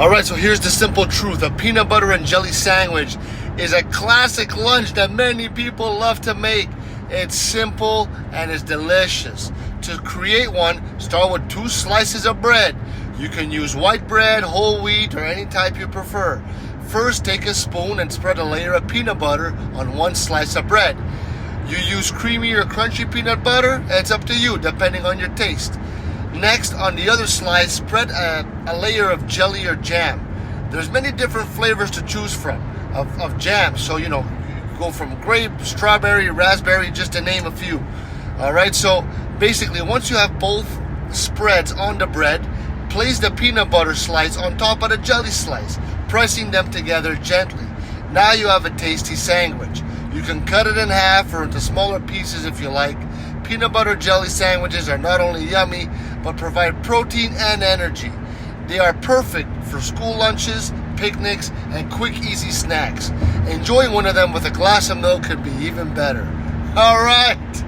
Alright, so here's the simple truth. A peanut butter and jelly sandwich is a classic lunch that many people love to make. It's simple and it's delicious. To create one, start with 2 slices of bread. You can use white bread, whole wheat, or any type you prefer. First, take a spoon and spread a layer of peanut butter on 1 slice of bread. You use creamy or crunchy peanut butter, it's up to you, depending on your taste. Next, on the other slice, spread a layer of jelly or jam. There's many different flavors to choose from of jam. So, you go from grape, strawberry, raspberry, just to name a few. All right, so basically, once you have both spreads on the bread, place the peanut butter slice on top of the jelly slice, pressing them together gently. Now you have a tasty sandwich. You can cut it in half or into smaller pieces if you like. Peanut butter jelly sandwiches are not only yummy, but provide protein and energy. They are perfect for school lunches, picnics, and quick, easy snacks. Enjoying one of them with a glass of milk could be even better. All right.